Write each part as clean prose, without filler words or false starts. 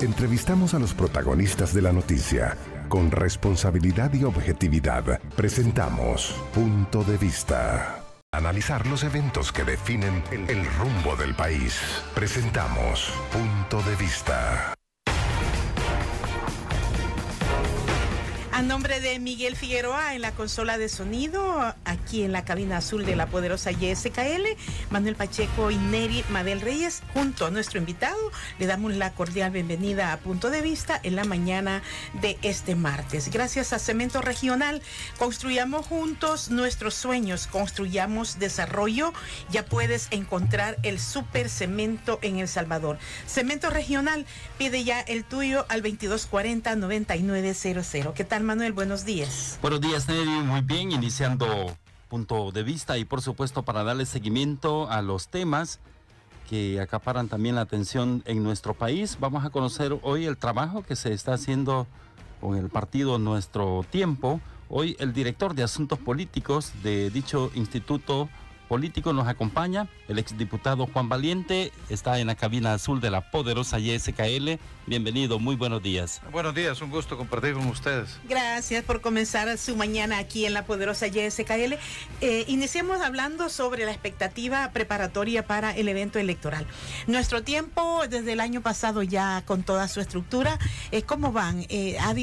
Entrevistamos a los protagonistas de la noticia. Con responsabilidad y objetividad, presentamos Punto de Vista. Analizar los eventos que definen el rumbo del país. Presentamos Punto de Vista. A nombre de Miguel Figueroa en la consola de sonido, aquí en la cabina azul de la poderosa YSKL, Manuel Pacheco y Neri Mabel Reyes, junto a nuestro invitado, le damos la cordial bienvenida a Punto de Vista en la mañana de este martes. Gracias a Cemento Regional, construyamos juntos nuestros sueños, construyamos desarrollo. Ya puedes encontrar el super cemento en El Salvador. Cemento Regional, pide ya el tuyo al 2240-9900. ¿Qué tal, Manuel? Buenos días. Buenos días, Neri. Muy bien, iniciando Punto de Vista y por supuesto para darle seguimiento a los temas que acaparan también la atención en nuestro país. Vamos a conocer hoy el trabajo que se está haciendo con el partido Nuestro Tiempo. Hoy el director de Asuntos Políticos de dicho instituto político nos acompaña, el exdiputado Juan Valiente, está en la cabina azul de la poderosa YSKL. Bienvenido, muy buenos días. Buenos días, un gusto compartir con ustedes. Gracias por comenzar su mañana aquí en la poderosa YSKL. Iniciemos hablando sobre la expectativa preparatoria para el evento electoral. Nuestro Tiempo, desde el año pasado ya con toda su estructura, ¿cómo van? ¿Le ha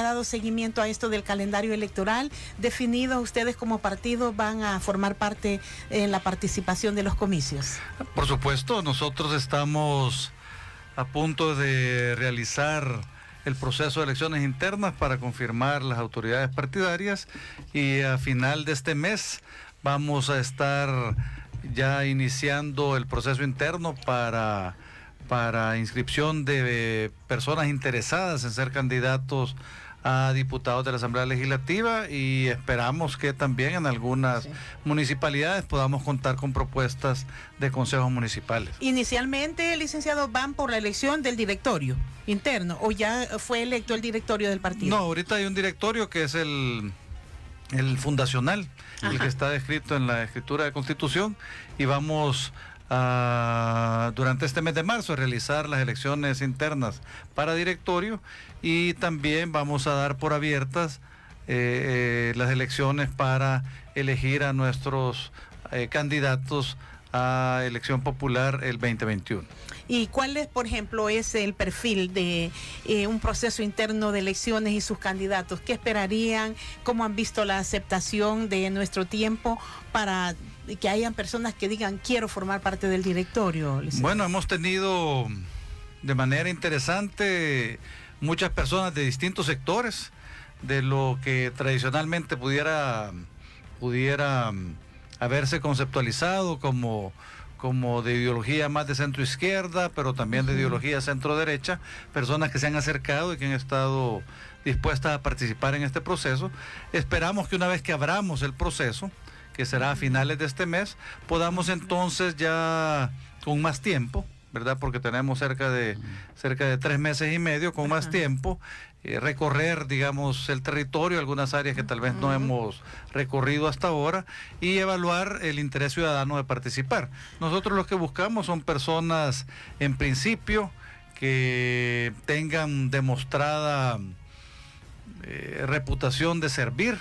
dado seguimiento a esto del calendario electoral definido? ¿Ustedes como partido van a formar parte en la participación de los comicios? Por supuesto, nosotros estamos a punto de realizar el proceso de elecciones internas para confirmar las autoridades partidarias y a final de este mes vamos a estar ya iniciando el proceso interno para inscripción de personas interesadas en ser candidatos a diputados de la Asamblea Legislativa y esperamos que también en algunas municipalidades podamos contar con propuestas de consejos municipales. Inicialmente, licenciado, van por la elección del directorio interno o ya fue electo el directorio del partido. No, ahorita hay un directorio que es el fundacional, el que está descrito en la escritura de Constitución y vamos durante este mes de marzo a realizar las elecciones internas para directorio y también vamos a dar por abiertas las elecciones para elegir a nuestros candidatos a elección popular el 2021. ¿Y cuál es, por ejemplo, es el perfil de un proceso interno de elecciones y sus candidatos? ¿Qué esperarían? ¿Cómo han visto la aceptación de Nuestro Tiempo para que hayan personas que digan quiero formar parte del directorio? Bueno, hemos tenido de manera interesante muchas personas de distintos sectores de lo que tradicionalmente pudiera haberse conceptualizado como de ideología más de centro izquierda, pero también de ideología centro derecha, personas que se han acercado y que han estado dispuestas a participar en este proceso. Esperamos que una vez que abramos el proceso, que será a finales de este mes, podamos entonces ya con más tiempo, ¿verdad? Porque tenemos cerca de 3 meses y medio, con más tiempo, recorrer, digamos, el territorio, algunas áreas que tal vez no hemos recorrido hasta ahora, y evaluar el interés ciudadano de participar. Nosotros lo que buscamos son personas, en principio, que tengan demostrada reputación de servir,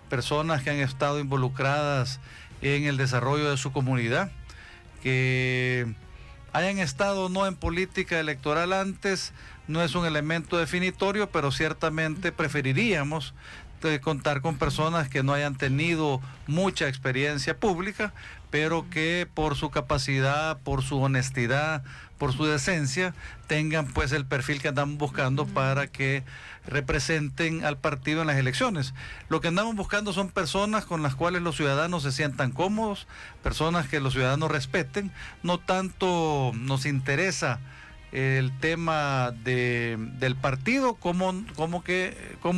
personas que han estado involucradas en el desarrollo de su comunidad, que hayan estado no en política electoral antes, no es un elemento definitorio, pero ciertamente preferiríamos contar con personas que no hayan tenido mucha experiencia pública, pero que por su capacidad, por su honestidad, por su decencia, tengan pues el perfil que andamos buscando para que representen al partido en las elecciones. Lo que andamos buscando son personas con las cuales los ciudadanos se sientan cómodos, personas que los ciudadanos respeten. No tanto nos interesa el tema del partido como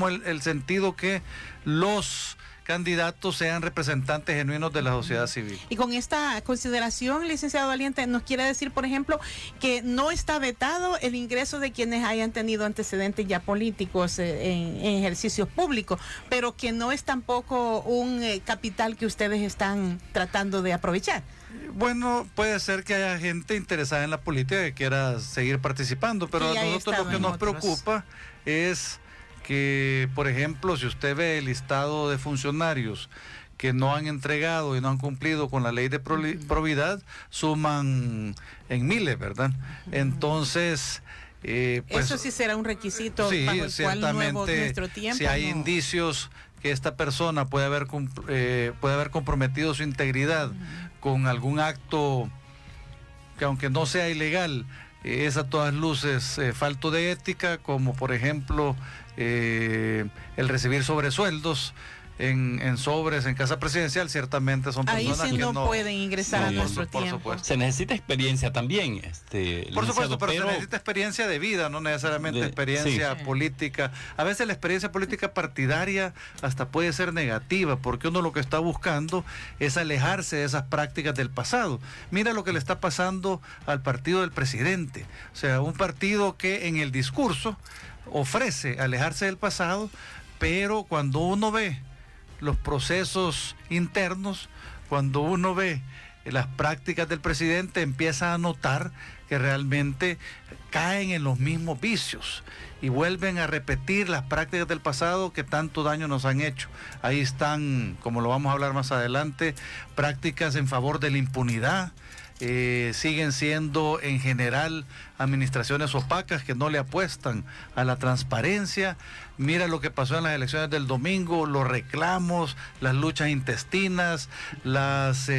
el sentido que los candidatos sean representantes genuinos de la sociedad civil. Y con esta consideración, licenciado Valiente, nos quiere decir, por ejemplo, que no está vetado el ingreso de quienes hayan tenido antecedentes ya políticos en ejercicios públicos, pero que no es tampoco un capital que ustedes están tratando de aprovechar. Bueno, puede ser que haya gente interesada en la política que quiera seguir participando, pero a nosotros lo que nos preocupa es que, por ejemplo, si usted ve el listado de funcionarios que no han entregado y no han cumplido con la ley de probidad, suman en miles, ¿verdad? Entonces, pues, eso sí será un requisito sí, bajo el cual nuestro tiempo. Si hay indicios que esta persona puede haber comprometido su integridad con algún acto que, aunque no sea ilegal, es a todas luces falto de ética, como por ejemplo el recibir sobresueldos en sobres en casa presidencial, ciertamente son personas ahí sí que no pueden ingresar a nuestro tiempo. Supuesto. Se necesita experiencia también, por supuesto, pero se necesita experiencia de vida, no necesariamente experiencia política. A veces la experiencia política partidaria hasta puede ser negativa, porque uno lo que está buscando es alejarse de esas prácticas del pasado. Mira lo que le está pasando al partido del presidente, o sea, un partido que en el discurso ofrece alejarse del pasado, pero cuando uno ve los procesos internos, cuando uno ve las prácticas del presidente, empieza a notar que realmente caen en los mismos vicios y vuelven a repetir las prácticas del pasado que tanto daño nos han hecho. Ahí están, como lo vamos a hablar más adelante, prácticas en favor de la impunidad. Siguen siendo en general administraciones opacas que no le apuestan a la transparencia. Mira lo que pasó en las elecciones del domingo, los reclamos, las luchas intestinas, las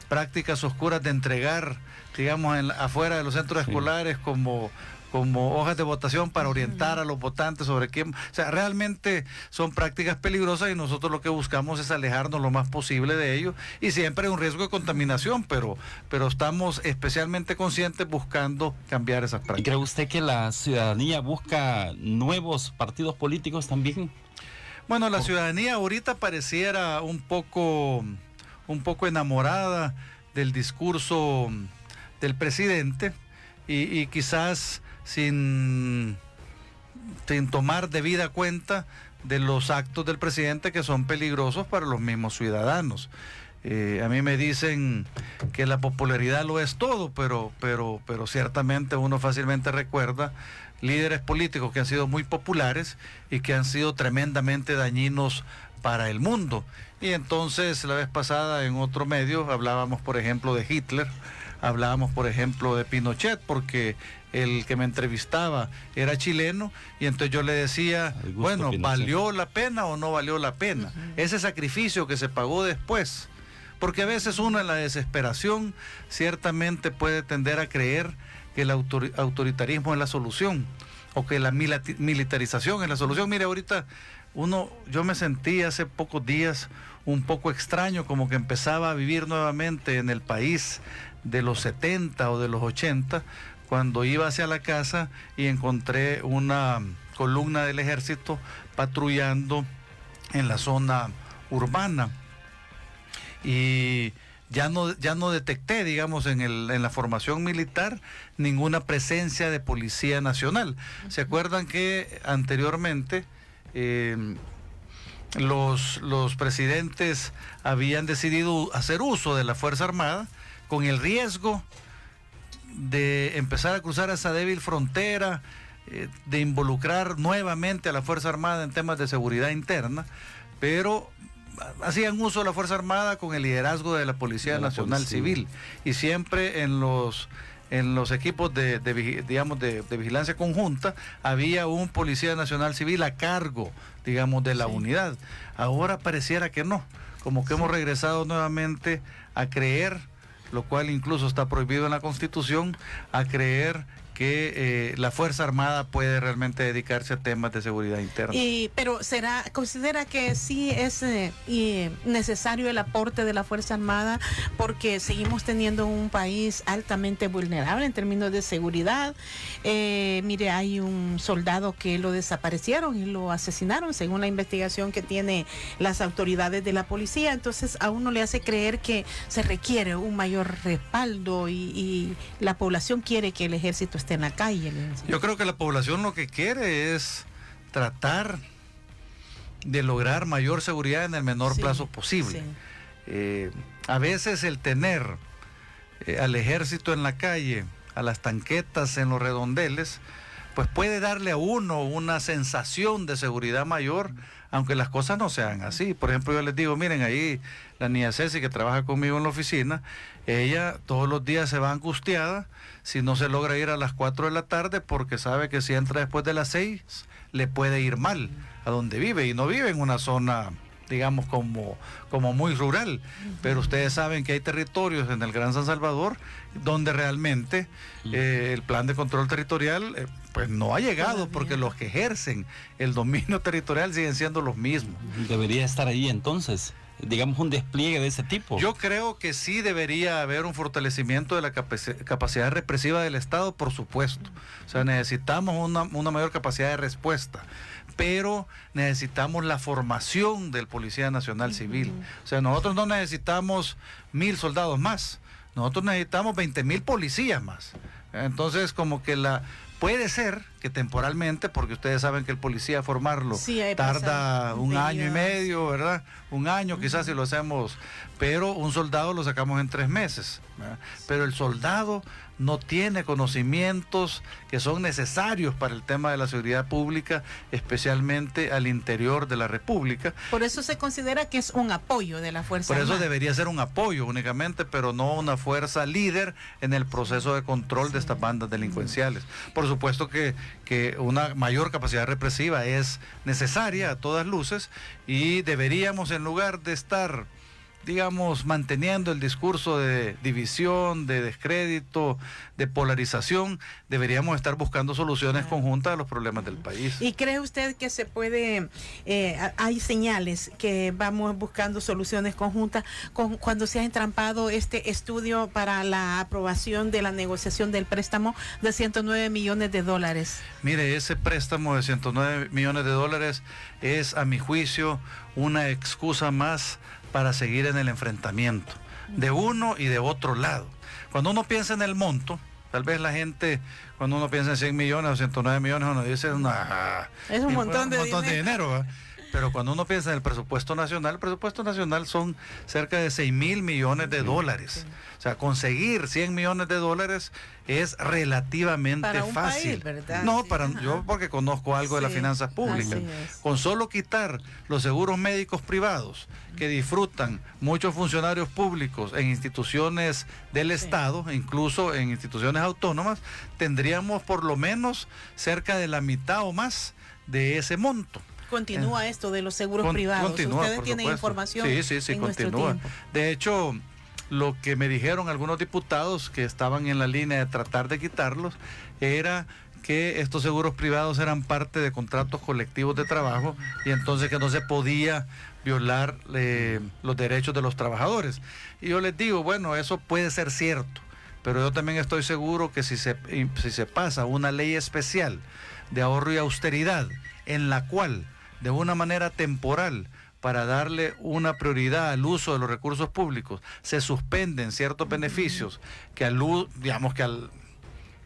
prácticas oscuras de entregar, digamos, afuera de los centros escolares como hojas de votación para orientar a los votantes sobre quién. O sea, realmente son prácticas peligrosas y nosotros lo que buscamos es alejarnos lo más posible de ello, y siempre hay un riesgo de contaminación, pero estamos especialmente conscientes buscando cambiar esas prácticas. ¿Y cree usted que la ciudadanía busca nuevos partidos políticos también? Bueno, la ciudadanía ahorita pareciera un poco enamorada del discurso del presidente y quizás sin tomar debida cuenta de los actos del presidente, que son peligrosos para los mismos ciudadanos. A mí me dicen que la popularidad lo es todo, pero ciertamente uno fácilmente recuerda líderes políticos que han sido muy populares y que han sido tremendamente dañinos para el mundo. Y entonces la vez pasada en otro medio hablábamos, por ejemplo, de Hitler, hablábamos, por ejemplo, de Pinochet, porque el que me entrevistaba era chileno, y entonces yo le decía, bueno, Pinochet, ¿valió la pena o no valió la pena? Ese sacrificio que se pagó después, porque a veces uno en la desesperación ciertamente puede tender a creer que el autoritarismo es la solución, o que la militarización es la solución. Mire, ahorita yo me sentí hace pocos días un poco extraño, como que empezaba a vivir nuevamente en el país de los 70 o de los 80, cuando iba hacia la casa y encontré una columna del ejército patrullando en la zona urbana, y ya no detecté, digamos, en la formación militar ninguna presencia de Policía Nacional. ¿Se acuerdan que anteriormente los presidentes habían decidido hacer uso de la Fuerza Armada con el riesgo de empezar a cruzar esa débil frontera, de involucrar nuevamente a la Fuerza Armada en temas de seguridad interna, pero hacían uso de la Fuerza Armada con el liderazgo de la Policía Nacional Civil, y siempre en los equipos de vigilancia conjunta había un Policía Nacional Civil a cargo, digamos, de la unidad. Ahora pareciera que no, como que hemos regresado nuevamente a creer, lo cual incluso está prohibido en la Constitución, a creer que la Fuerza Armada puede realmente dedicarse a temas de seguridad interna. Pero considera que sí es necesario el aporte de la Fuerza Armada, porque seguimos teniendo un país altamente vulnerable en términos de seguridad. Mire, hay un soldado que lo desaparecieron y lo asesinaron, según la investigación que tiene las autoridades de la policía. Entonces a uno le hace creer que se requiere un mayor respaldo, y la población quiere que el ejército esté en la calle. Yo creo que la población lo que quiere es tratar de lograr mayor seguridad en el menor plazo posible. A veces el tener al ejército en la calle, a las tanquetas en los redondeles, pues puede darle a uno una sensación de seguridad mayor, aunque las cosas no sean así. Por ejemplo, yo les digo, miren, ahí la niña Ceci, que trabaja conmigo en la oficina, ella todos los días se va angustiada si no se logra ir a las 4 de la tarde, porque sabe que si entra después de las 6, le puede ir mal a donde vive, y no vive en una zona, digamos, como muy rural, pero ustedes saben que hay territorios en el Gran San Salvador donde realmente el plan de control territorial pues no ha llegado, porque los que ejercen el dominio territorial siguen siendo los mismos. Debería estar ahí entonces, digamos, un despliegue de ese tipo. Yo creo que sí debería haber un fortalecimiento de la capacidad represiva del Estado, por supuesto. O sea, necesitamos una mayor capacidad de respuesta, pero necesitamos la formación del Policía Nacional Civil. O sea, nosotros no necesitamos 1,000 soldados más, nosotros necesitamos 20,000 policías más. Entonces, como que puede ser que temporalmente, porque ustedes saben que el policía formarlo tarda un año y medio, ¿verdad? Un año quizás si lo hacemos, pero un soldado lo sacamos en 3 meses, ¿verdad? Pero el soldado no tiene conocimientos que son necesarios para el tema de la seguridad pública, especialmente al interior de la República. Por eso se considera que es un apoyo de la Fuerza Armada. Por eso Armada. debería ser un apoyo únicamente, pero no una fuerza líder en el proceso de control de estas bandas delincuenciales. Por supuesto que una mayor capacidad represiva es necesaria a todas luces, y deberíamos, en lugar de estar, digamos, manteniendo el discurso de división, de descrédito, de polarización, deberíamos estar buscando soluciones conjuntas a los problemas del país. ¿Y cree usted que se puede, hay señales que vamos buscando soluciones conjuntas cuando se ha entrampado este estudio para la aprobación de la negociación del préstamo de $109 millones? Mire, ese préstamo de $109 millones es, a mi juicio, una excusa más para seguir en el enfrentamiento de uno y de otro lado. Cuando uno piensa en el monto, tal vez la gente, cuando uno piensa en 100 millones o 109 millones, uno dice, es un montón de dinero, ¿verdad? Pero cuando uno piensa en el presupuesto nacional son cerca de $6,000 millones. O sea, conseguir $100 millones es relativamente para un fácil. País, ¿verdad? No, sí, yo porque conozco algo de las finanzas públicas. Con solo quitar los seguros médicos privados que disfrutan muchos funcionarios públicos en instituciones del Estado, incluso en instituciones autónomas, tendríamos por lo menos cerca de la mitad o más de ese monto. Continúa esto de los seguros privados. Ustedes tienen información. Sí, continúa. De hecho, lo que me dijeron algunos diputados que estaban en la línea de tratar de quitarlos era que estos seguros privados eran parte de contratos colectivos de trabajo, y entonces que no se podía violar los derechos de los trabajadores. Y yo les digo, bueno, eso puede ser cierto, pero yo también estoy seguro que si se pasa una ley especial de ahorro y austeridad, en la cual de una manera temporal, para darle una prioridad al uso de los recursos públicos, se suspenden ciertos beneficios que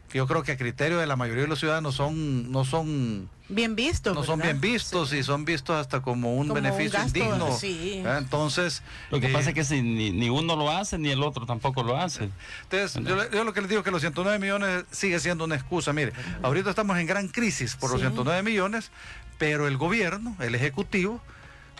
que yo creo que a criterio de la mayoría de los ciudadanos no son bien vistos, no son bien vistos, y son vistos hasta como un beneficio indigno. Sí. Entonces, lo que pasa es que si ni uno lo hace, ni el otro tampoco lo hace. Entonces, yo lo que les digo es que los 109 millones sigue siendo una excusa. Mire, ahorita estamos en gran crisis por los 109 millones, pero el gobierno, el Ejecutivo,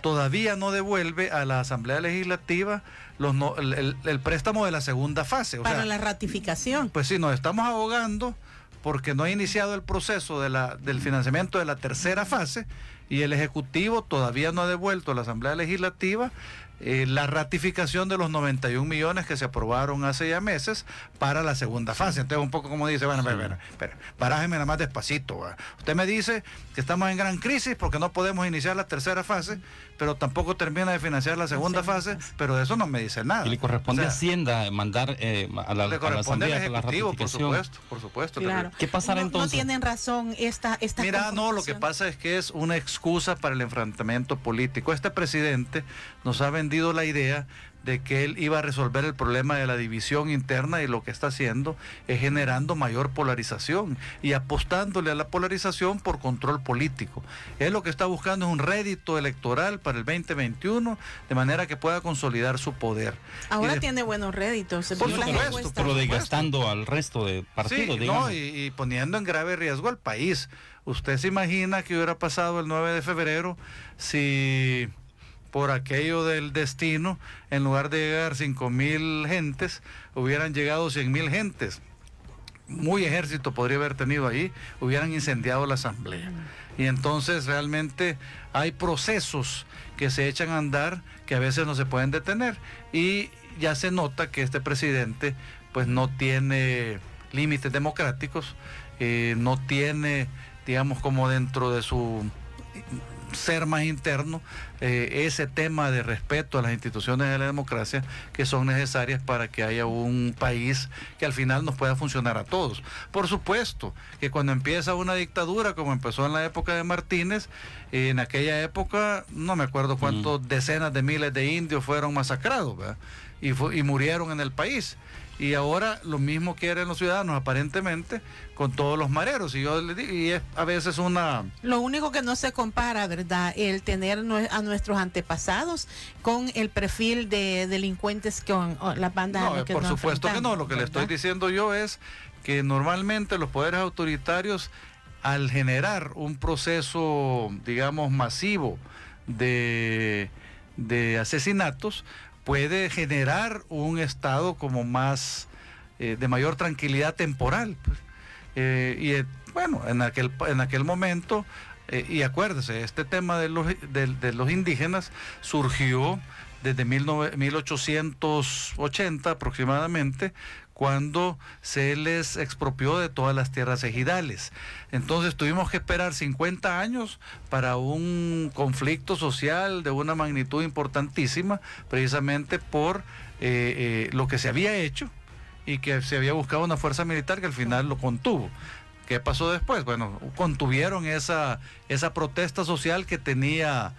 todavía no devuelve a la Asamblea Legislativa el préstamo de la segunda fase. Para la ratificación. Pues sí, nos estamos ahogando porque no ha iniciado el proceso del financiamiento de la tercera fase, y el Ejecutivo todavía no ha devuelto a la Asamblea Legislativa la ratificación de los 91 millones que se aprobaron hace ya meses para la segunda fase. Entonces, un poco como dice, bueno, espera, barájeme nada más despacito. Usted me dice que estamos en gran crisis porque no podemos iniciar la tercera fase, pero tampoco termina de financiar la segunda fase, pero de eso no me dice nada. Y le corresponde a Hacienda mandar a la Asamblea al Ejecutivo, por supuesto. Claro. ¿Qué pasará entonces? No tienen razón esta Mira, no, lo que pasa es que es una excusa para el enfrentamiento político. Este presidente nos ha vendido la idea de que él iba a resolver el problema de la división interna, y lo que está haciendo es generando mayor polarización y apostándole a la polarización por control político. Él lo que está buscando es un rédito electoral para el 2021, de manera que pueda consolidar su poder. Ahora tiene buenos réditos. Por supuesto, pero desgastando al resto de partidos, sí, digamos. no, y poniendo en grave riesgo al país. ¿Usted se imagina que hubiera pasado el 9 de febrero si por aquello del destino, en lugar de llegar 5,000 gentes, hubieran llegado 100,000 gentes? Muy ejército podría haber tenido ahí, hubieran incendiado la asamblea. Y entonces realmente hay procesos que se echan a andar que a veces no se pueden detener. Y ya se nota que este presidente pues no tiene límites democráticos, no tiene, digamos, como dentro de su ser más interno, ese tema de respeto a las instituciones de la democracia que son necesarias para que haya un país que al final nos pueda funcionar a todos. Por supuesto que cuando empieza una dictadura, como empezó en la época de Martínez, en aquella época no me acuerdo cuántos decenas de miles de indios fueron masacrados, ¿verdad? Y murieron en el país. Y ahora lo mismo quieren los ciudadanos, aparentemente, con todos los mareros. Y yo les digo, y es a veces una... Lo único que no se compara, ¿verdad?, el tener a nuestros antepasados con el perfil de delincuentes con las bandas. No, por supuesto que no. Lo que ¿verdad? Le estoy diciendo yo es que normalmente los poderes autoritarios, al generar un proceso, digamos, masivo de asesinatos, puede generar un estado como más de mayor tranquilidad temporal, pues. Bueno, en aquel momento, y acuérdese, este tema de los indígenas surgió desde 1880 aproximadamente, cuando se les expropió de todas las tierras ejidales. Entonces tuvimos que esperar 50 años para un conflicto social de una magnitud importantísima, precisamente por lo que se había hecho y que se había buscado una fuerza militar que al final lo contuvo. ¿Qué pasó después? Bueno, contuvieron esa protesta social que tenía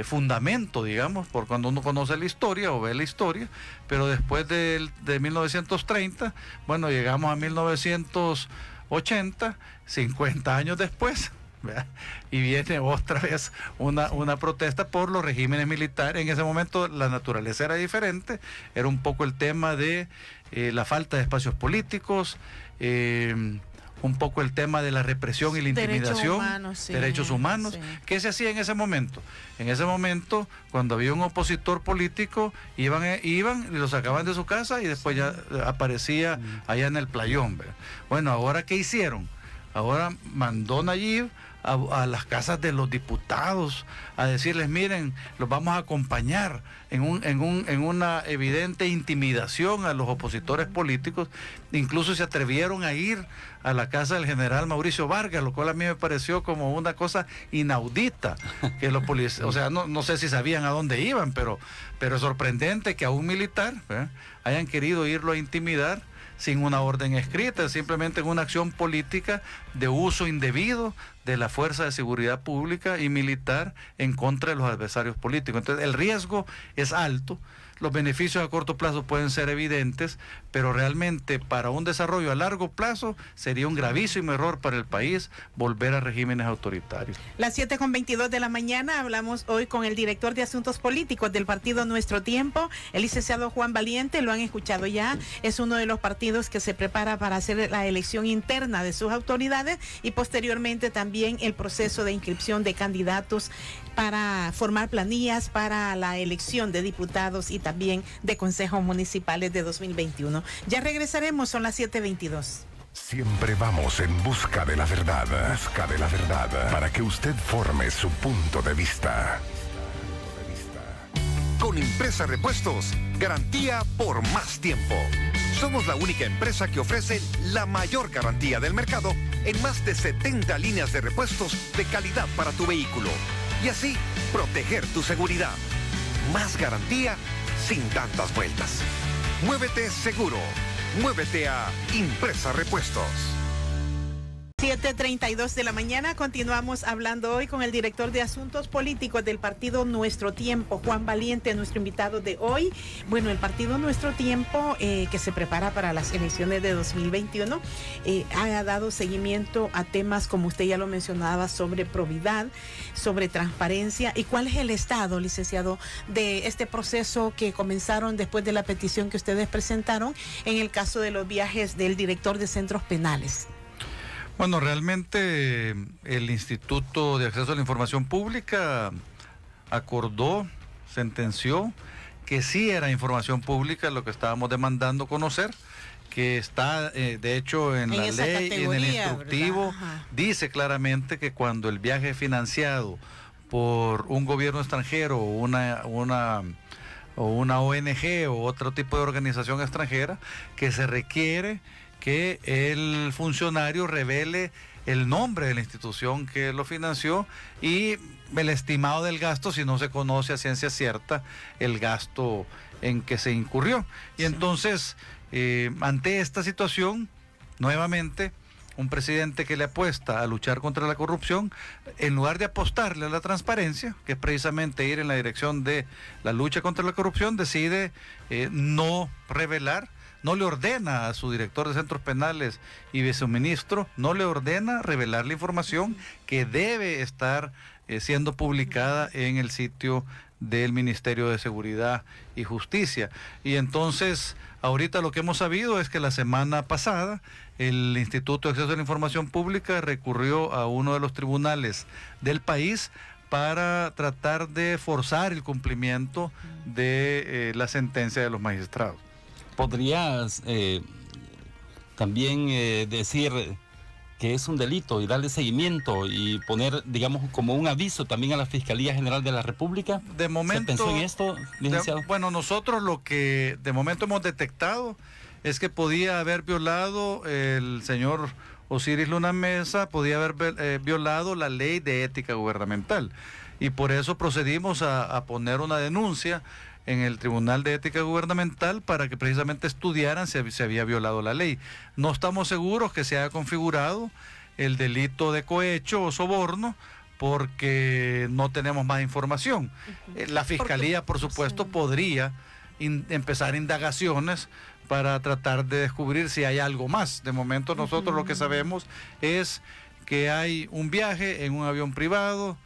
fundamento, digamos, por cuando uno conoce la historia o ve la historia, pero después de 1930, bueno, llegamos a 1980, 50 años después, ¿verdad? Y viene otra vez una protesta por los regímenes militares. En ese momento la naturaleza era diferente, era un poco el tema de la falta de espacios políticos, un poco el tema de la represión y la intimidación, derechos humanos, sí. ¿Qué se hacía en ese momento? En ese momento, cuando había un opositor político, iban y lo sacaban de su casa y después ya aparecía allá en el playón, ¿verdad? Bueno, ¿ahora qué hicieron? Ahora mandó Nayib a las casas de los diputados a decirles, miren, los vamos a acompañar en una evidente intimidación a los opositores políticos. Incluso se atrevieron a ir a la casa del general Mauricio Vargas, lo cual a mí me pareció como una cosa inaudita, que los policías, o sea, no sé si sabían a dónde iban, pero es sorprendente que a un militar, ¿verdad?, hayan querido irlo a intimidar sin una orden escrita, simplemente en una acción política de uso indebido de la fuerza de seguridad pública y militar en contra de los adversarios políticos. Entonces el riesgo es alto, los beneficios a corto plazo pueden ser evidentes, pero realmente para un desarrollo a largo plazo sería un gravísimo error para el país volver a regímenes autoritarios. Las 7:22 de la mañana hablamos hoy con el director de Asuntos Políticos del partido Nuestro Tiempo, el licenciado Juan Valiente. Lo han escuchado ya, es uno de los partidos que se prepara para hacer la elección interna de sus autoridades y posteriormente también el proceso de inscripción de candidatos para formar planillas para la elección de diputados y también de consejos municipales de 2021. Ya regresaremos, son las 7:22. Siempre vamos en busca de la verdad, para que usted forme su punto de vista. Con Impresa Repuestos, garantía por más tiempo. Somos la única empresa que ofrece la mayor garantía del mercado en más de 70 líneas de repuestos de calidad para tu vehículo. Y así, proteger tu seguridad. Más garantía sin tantas vueltas. Muévete seguro. Muévete a Impresa Repuestos. 7:32 de la mañana. Continuamos hablando hoy con el director de Asuntos Políticos del partido Nuestro Tiempo, Juan Valiente, nuestro invitado de hoy. Bueno, el partido Nuestro Tiempo, que se prepara para las elecciones de 2021, ha dado seguimiento a temas, como usted ya lo mencionaba, sobre probidad, sobre transparencia. ¿Y cuál es el estado, licenciado, de este proceso que comenzaron después de la petición que ustedes presentaron en el caso de los viajes del director de centros penales? Bueno, realmente el Instituto de Acceso a la Información Pública acordó, sentenció que sí era información pública lo que estábamos demandando conocer, que está de hecho en la ley, en el instructivo, dice claramente que cuando el viaje es financiado por un gobierno extranjero o una ONG o otro tipo de organización extranjera, que se requiere que el funcionario revele el nombre de la institución que lo financió y el estimado del gasto si no se conoce a ciencia cierta el gasto en que se incurrió. Y entonces, ante esta situación, nuevamente, un presidente que le apuesta a luchar contra la corrupción, en lugar de apostarle a la transparencia, que es precisamente ir en la dirección de la lucha contra la corrupción, decide no revelar. No le ordena a su director de centros penales y viceministro, no le ordena revelar la información que debe estar siendo publicada en el sitio del Ministerio de Seguridad y Justicia. Y entonces, ahorita lo que hemos sabido es que la semana pasada el Instituto de Acceso a la Información Pública recurrió a uno de los tribunales del país para tratar de forzar el cumplimiento de la sentencia de los magistrados. ¿Podrías también decir que es un delito y darle seguimiento y poner, digamos, como un aviso también a la Fiscalía General de la República? De momento, ¿se pensó en esto, licenciado? Bueno, nosotros lo que de momento hemos detectado es que podía haber violado el señor Osiris Luna Mesa, podía haber violado la ley de ética gubernamental. Y por eso procedimos a poner una denuncia en el Tribunal de Ética Gubernamental para que precisamente estudiaran si se había violado la ley. No estamos seguros que se haya configurado el delito de cohecho o soborno porque no tenemos más información. La Fiscalía, por supuesto, podría empezar indagaciones para tratar de descubrir si hay algo más. De momento nosotros lo que sabemos es que hay un viaje en un avión privado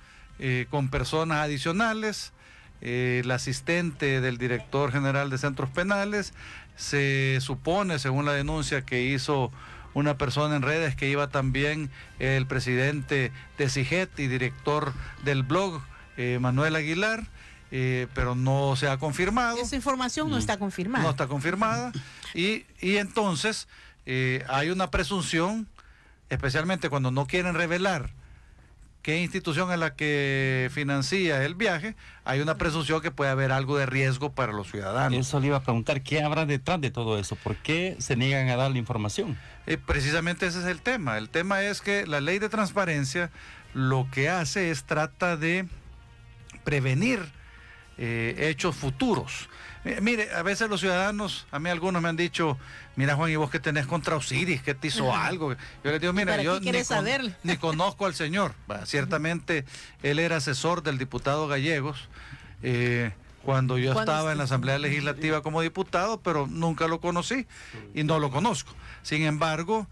con personas adicionales. El asistente del director general de centros penales, se supone, según la denuncia que hizo una persona en redes, que iba también el presidente de CIGET y director del blog, Manuel Aguilar, pero no se ha confirmado. Esa información no está confirmada. No está confirmada. Y entonces hay una presunción, especialmente cuando no quieren revelar qué institución es la que financia el viaje, hay una presunción que puede haber algo de riesgo para los ciudadanos. Eso le iba a preguntar, ¿qué habrá detrás de todo eso? ¿Por qué se niegan a dar la información? Precisamente ese es el tema. El tema es que la ley de transparencia lo que hace es trata de prevenir hechos futuros. Mire, a veces los ciudadanos, a mí algunos me han dicho, mira Juan, ¿y vos qué tenés contra Osiris? ¿Qué te hizo algo? Yo les digo, mira, yo ni conozco al señor. Ciertamente él era asesor del diputado Gallegos cuando yo estaba en la Asamblea Legislativa como diputado, pero nunca lo conocí y no lo conozco. Sin embargo,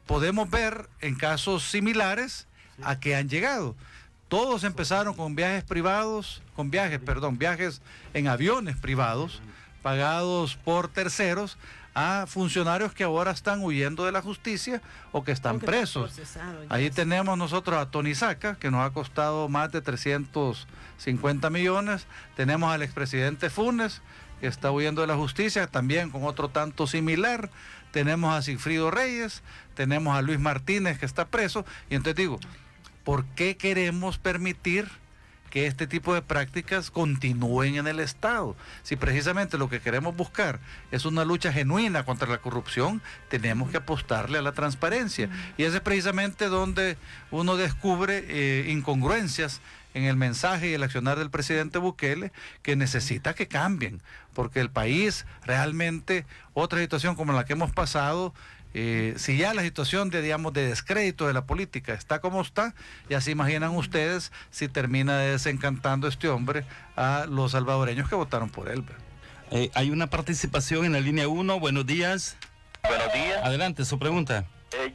podemos ver en casos similares a que han llegado. Todos empezaron con viajes en aviones privados, pagados por terceros, a funcionarios que ahora están huyendo de la justicia o que están presos. Ahí tenemos nosotros a Tony Saca, que nos ha costado más de 350 millones. Tenemos al expresidente Funes, que está huyendo de la justicia, también con otro tanto similar. Tenemos a Sigfrido Reyes, tenemos a Luis Martínez, que está preso. Y entonces digo, ¿por qué queremos permitir que este tipo de prácticas continúen en el Estado? Si precisamente lo que queremos buscar es una lucha genuina contra la corrupción, tenemos que apostarle a la transparencia. Y ese es precisamente donde uno descubre incongruencias en el mensaje y el accionar del presidente Bukele, que necesita que cambien, porque el país realmente, otra situación como la que hemos pasado, Si ya la situación de, digamos, de descrédito de la política está como está, ya se imaginan ustedes si termina desencantando este hombre a los salvadoreños que votaron por él. Hay una participación en la línea 1. Buenos días. Buenos días. Adelante, su pregunta.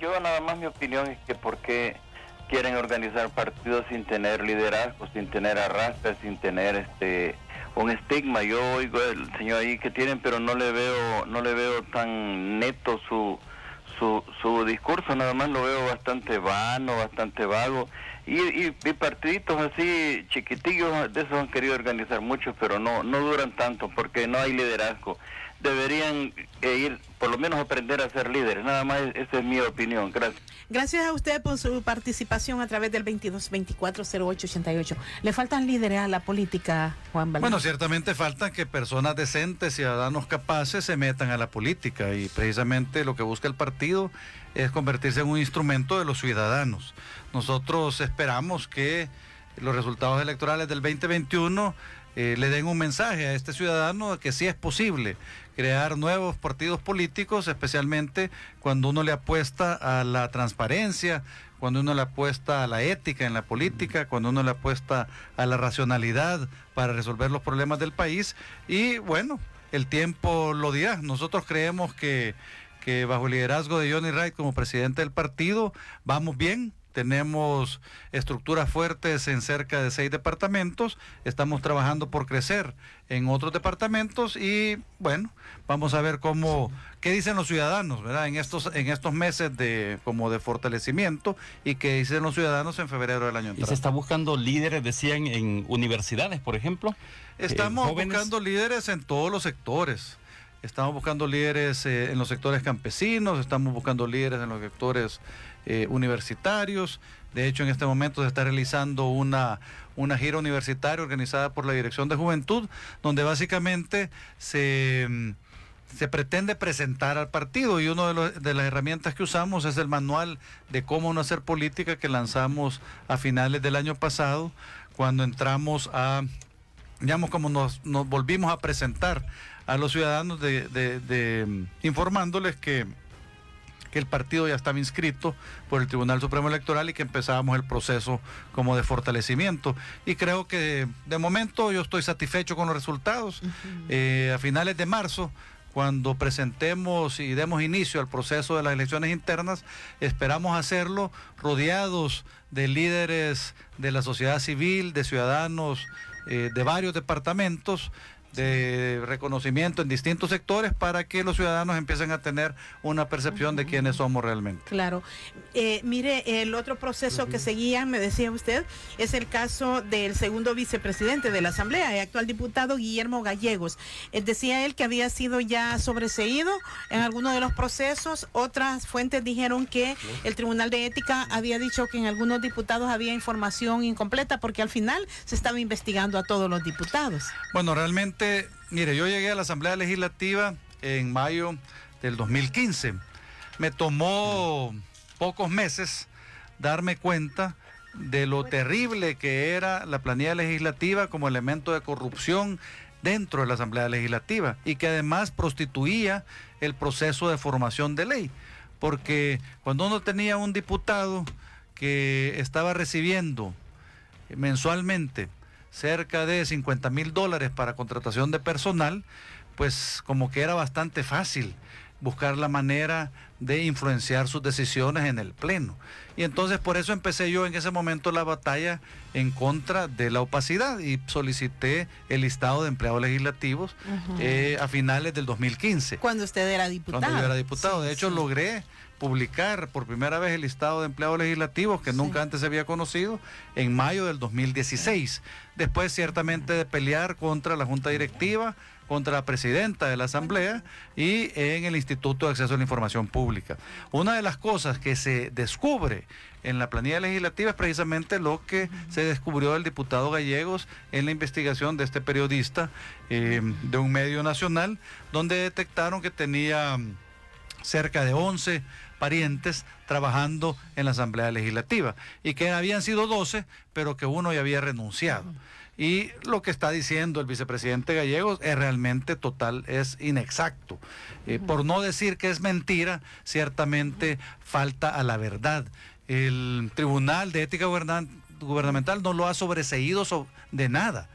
Yo nada más mi opinión es que por qué quieren organizar partidos sin tener liderazgo, sin tener arrastre, sin tener un estigma. Yo oigo el señor ahí que tienen, pero no le veo tan neto su discurso, nada más lo veo bastante vano, bastante vago. Y partiditos así chiquitillos, de esos han querido organizar muchos, pero no duran tanto porque no hay liderazgo. Deberían ir, por lo menos aprender a ser líderes, nada más, esa es mi opinión. Gracias. Gracias a usted por su participación a través del 2224-0888. ¿Le faltan líderes a la política, Juan Valdés? Bueno, ciertamente faltan que personas decentes, ciudadanos capaces se metan a la política, y precisamente lo que busca el partido es convertirse en un instrumento de los ciudadanos. Nosotros esperamos que los resultados electorales del 2021 le den un mensaje a este ciudadano de que sí es posible crear nuevos partidos políticos, especialmente cuando uno le apuesta a la transparencia, cuando uno le apuesta a la ética en la política, cuando uno le apuesta a la racionalidad para resolver los problemas del país. Y bueno, el tiempo lo dirá. Nosotros creemos que bajo el liderazgo de Johnny Wright como presidente del partido vamos bien. Tenemos estructuras fuertes en cerca de 6 departamentos, estamos trabajando por crecer en otros departamentos y bueno, vamos a ver qué dicen los ciudadanos, ¿verdad? En estos meses de fortalecimiento, y qué dicen los ciudadanos en febrero del año entrante. ¿Y se está buscando líderes, decían, en universidades, por ejemplo? Estamos buscando líderes en todos los sectores. Estamos buscando líderes en los sectores campesinos, estamos buscando líderes en los sectores universitarios. De hecho, en este momento se está realizando una gira universitaria organizada por la Dirección de Juventud, donde básicamente se pretende presentar al partido, y una de las herramientas que usamos es el manual de cómo no hacer política que lanzamos a finales del año pasado, cuando entramos como nos volvimos a presentar a los ciudadanos informándoles que el partido ya estaba inscrito por el Tribunal Supremo Electoral y que empezábamos el proceso como de fortalecimiento. Y creo que de momento yo estoy satisfecho con los resultados. A finales de marzo, cuando presentemos y demos inicio al proceso de las elecciones internas, esperamos hacerlo rodeados de líderes de la sociedad civil, de ciudadanos de varios departamentos, de reconocimiento en distintos sectores, para que los ciudadanos empiecen a tener una percepción de quiénes somos realmente. Claro. Mire, el otro proceso que seguía, me decía usted, es el caso del segundo vicepresidente de la Asamblea, el actual diputado Guillermo Gallegos. Decía él que había sido ya sobreseído en alguno de los procesos. Otras fuentes dijeron que el Tribunal de Ética había dicho que en algunos diputados había información incompleta, porque al final se estaba investigando a todos los diputados. Bueno, realmente, mire, yo llegué a la Asamblea Legislativa en mayo del 2015. Me tomó pocos meses darme cuenta de lo terrible que era la planilla legislativa como elemento de corrupción dentro de la Asamblea Legislativa, y que además prostituía el proceso de formación de ley, porque cuando uno tenía un diputado que estaba recibiendo mensualmente cerca de $50,000 para contratación de personal, pues como que era bastante fácil buscar la manera de influenciar sus decisiones en el Pleno. Y entonces por eso empecé yo en ese momento la batalla en contra de la opacidad, y solicité el listado de empleados legislativos a finales del 2015. Cuando usted era diputado. Cuando yo era diputado. Sí, de hecho, logré publicar por primera vez el listado de empleados legislativos, que nunca antes se había conocido, en mayo del 2016. Después, ciertamente, de pelear contra la Junta Directiva, contra la presidenta de la Asamblea y en el Instituto de Acceso a la Información Pública. Una de las cosas que se descubre en la planilla legislativa es precisamente lo que se descubrió del diputado Gallegos en la investigación de este periodista de un medio nacional, donde detectaron que tenía cerca de 11 parientes trabajando en la Asamblea Legislativa, y que habían sido 12, pero que uno ya había renunciado. y lo que está diciendo el vicepresidente Gallegos es realmente es inexacto. Por no decir que es mentira, ciertamente falta a la verdad. El Tribunal de Ética Gubernamental no lo ha sobreseído de nada.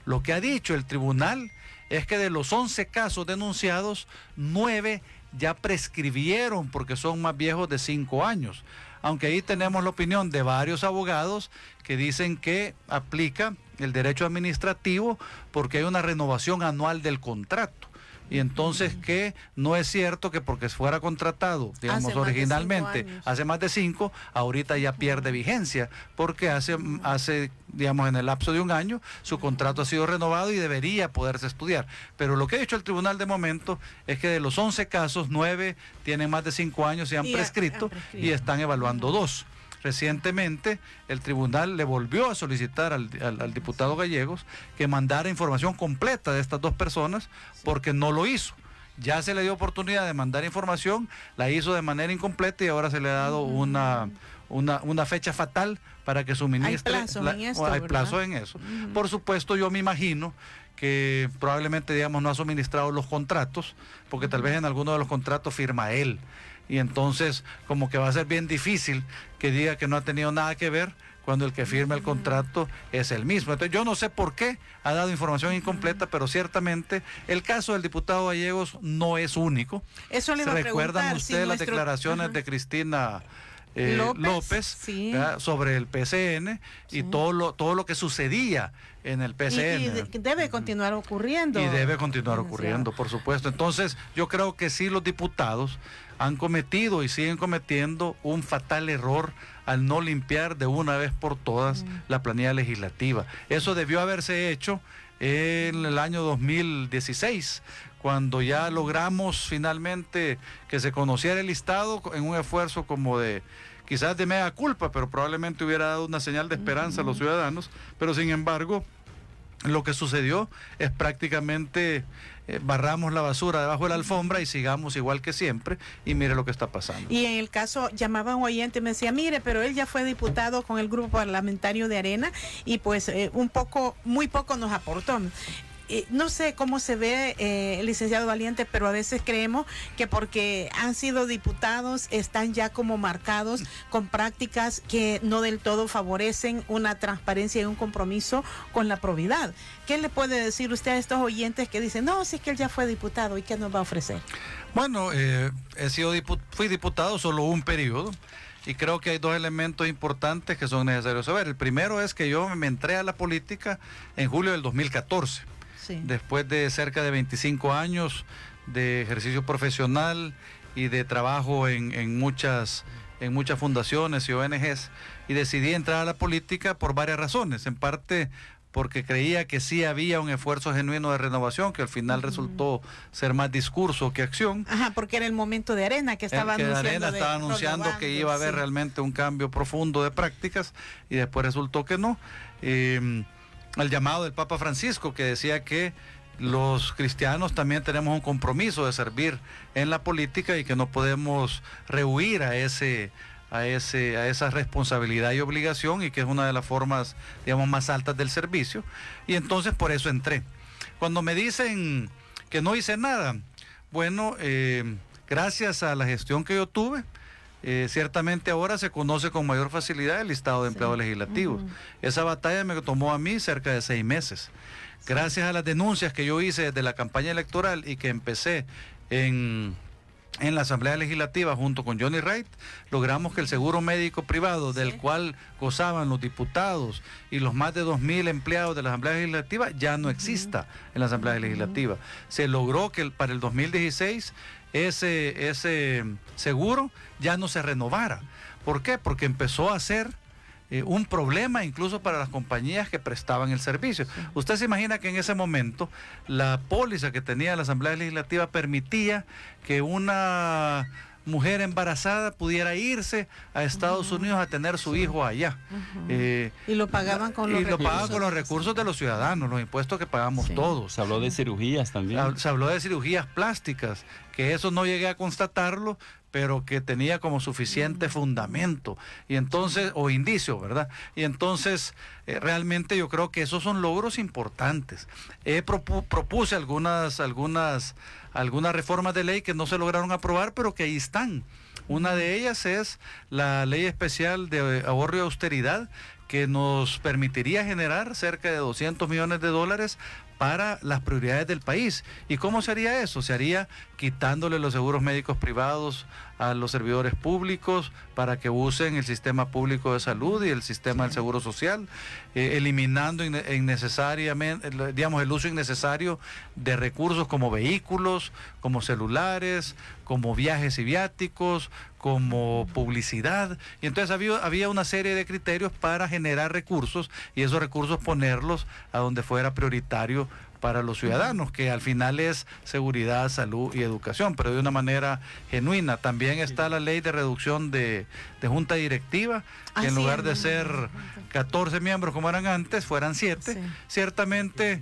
Lo que ha dicho el tribunal es que de los 11 casos denunciados, 9 ya prescribieron porque son más viejos de 5 años. Aunque ahí tenemos la opinión de varios abogados que dicen que aplica el derecho administrativo porque hay una renovación anual del contrato. Y entonces que no es cierto que porque fuera contratado, digamos, originalmente hace más de 5, ahorita ya pierde vigencia, porque hace, digamos, en el lapso de 1 año, su contrato ha sido renovado y debería poderse estudiar. Pero lo que ha dicho el tribunal de momento es que de los 11 casos, 9 tienen más de 5 años y han prescrito y están evaluando 2. Recientemente el tribunal le volvió a solicitar al diputado Gallegos que mandara información completa de estas 2 personas porque no lo hizo. Ya se le dio oportunidad de mandar información, la hizo de manera incompleta y ahora se le ha dado una fecha fatal para que suministre. Hay plazo en eso. Por supuesto, yo me imagino que probablemente, digamos, no ha suministrado los contratos, porque tal vez en alguno de los contratos firma él. Y entonces como que va a ser bien difícil que diga que no ha tenido nada que ver cuando el que firma el contrato es el mismo. Entonces yo no sé por qué ha dado información incompleta, pero ciertamente el caso del diputado Gallegos no es único. Eso le va a preguntar. ¿Recuerdan ustedes las declaraciones de Cristina López sí, sobre el PCN y todo lo que sucedía en el PCN? Y debe continuar ocurriendo. Y debe continuar ocurriendo, por supuesto. Entonces yo creo que sí, los diputados han cometido y siguen cometiendo un fatal error al no limpiar de una vez por todas la planilla legislativa. Eso debió haberse hecho en el año 2016, cuando ya logramos finalmente que se conociera el listado en un esfuerzo como de, quizás de mea culpa, pero probablemente hubiera dado una señal de esperanza a los ciudadanos, pero sin embargo, lo que sucedió es prácticamente barramos la basura debajo de la alfombra y sigamos igual que siempre, y mire lo que está pasando. Y en el caso, llamaba un oyente y me decía, mire, pero él ya fue diputado con el grupo parlamentario de Arena y pues muy poco nos aportó. No sé cómo se ve el licenciado Valiente, pero a veces creemos que porque han sido diputados están ya como marcados con prácticas que no del todo favorecen una transparencia y un compromiso con la probidad. ¿Qué le puede decir usted a estos oyentes que dicen, no, si es que él ya fue diputado, ¿y qué nos va a ofrecer? Bueno, fui diputado solo un periodo. Y creo que hay 2 elementos importantes que son necesarios saber. El primero es que yo me entré a la política en julio del 2014. Sí. Después de cerca de 25 años de ejercicio profesional y de trabajo en muchas fundaciones y ONGs, y decidí entrar a la política por varias razones. En parte porque creía que sí había un esfuerzo genuino de renovación, que al final resultó ser más discurso que acción. Ajá, porque era el momento de Arena que estaba anunciando que iba a haber realmente un cambio profundo de prácticas, y después resultó que no. El llamado del Papa Francisco, que decía que los cristianos también tenemos un compromiso de servir en la política y que no podemos rehuir a esa responsabilidad y obligación, y que es una de las formas, digamos, más altas del servicio. Y entonces por eso entré. Cuando me dicen que no hice nada, bueno, gracias a la gestión que yo tuve, ciertamente ahora se conoce con mayor facilidad el listado de empleados legislativos. Esa batalla me tomó a mí cerca de 6 meses. Gracias a las denuncias que yo hice desde la campaña electoral y que empecé en la Asamblea Legislativa junto con Johnny Wright, logramos que el seguro médico privado, del cual gozaban los diputados y los más de 2.000 empleados de la Asamblea Legislativa, ya no exista en la Asamblea Legislativa. Se logró que para el 2016 ese seguro ya no se renovara. ¿Por qué? Porque empezó a ser un problema incluso para las compañías que prestaban el servicio. Usted se imagina que en ese momento la póliza que tenía la Asamblea Legislativa permitía que una mujer embarazada pudiera irse a Estados Unidos a tener su hijo allá. Y lo pagaban con los recursos de los ciudadanos, los impuestos que pagamos todos. Se habló de cirugías también. Se habló de cirugías plásticas, que eso no llegué a constatarlo, pero que tenía como suficiente fundamento, y entonces, o indicio, ¿verdad? Y entonces, realmente yo creo que esos son logros importantes. Propuse algunas reformas de ley que no se lograron aprobar, pero que ahí están. Una de ellas es la ley especial de ahorro y austeridad, que nos permitiría generar cerca de 200 millones de dólares para las prioridades del país. ¿Y cómo se haría eso? Se haría quitándole los seguros médicos privados a los servidores públicos para que usen el sistema público de salud y el sistema del seguro social, eliminando innecesariamente, digamos, el uso innecesario de recursos como vehículos, como celulares, como viajes y viáticos, como publicidad. Y entonces había una serie de criterios para generar recursos, y esos recursos ponerlos a donde fuera prioritario para los ciudadanos, que al final es seguridad, salud y educación, pero de una manera genuina. También está la ley de reducción de junta directiva, que en lugar de ser 14 miembros como eran antes, fueran 7. Sí. Ciertamente,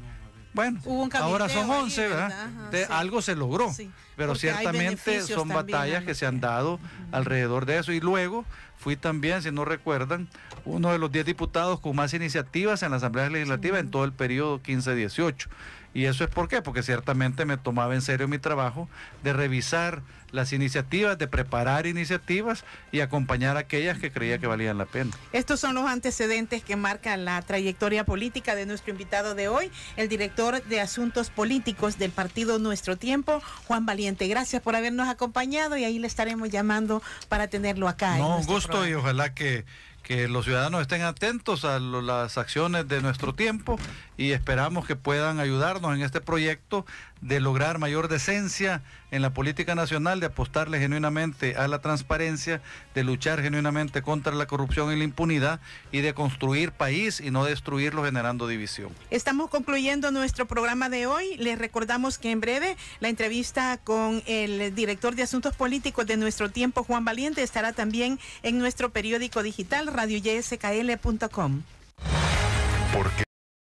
bueno, ahora son 11, ¿verdad? Sí. Algo se logró, sí, pero ciertamente son batallas que se han dado alrededor de eso. Y luego fui también, si no recuerdan, uno de los 10 diputados con más iniciativas en la Asamblea Legislativa en todo el periodo 15-18. ¿Y eso es por qué? Porque ciertamente me tomaba en serio mi trabajo de revisar las iniciativas, de preparar iniciativas y acompañar a aquellas que creía que valían la pena. Estos son los antecedentes que marcan la trayectoria política de nuestro invitado de hoy, el director de Asuntos Políticos del partido Nuestro Tiempo, Juan Valiente. Gracias por habernos acompañado, y ahí le estaremos llamando para tenerlo acá. No, un gusto programa. Y ojalá que los ciudadanos estén atentos a las acciones de Nuestro Tiempo, y esperamos que puedan ayudarnos en este proyecto de lograr mayor decencia en la política nacional, de apostarle genuinamente a la transparencia, de luchar genuinamente contra la corrupción y la impunidad, y de construir país y no destruirlo generando división. Estamos concluyendo nuestro programa de hoy. Les recordamos que en breve la entrevista con el director de Asuntos Políticos de Nuestro Tiempo, Juan Valiente, estará también en nuestro periódico digital radioyskl.com. Porque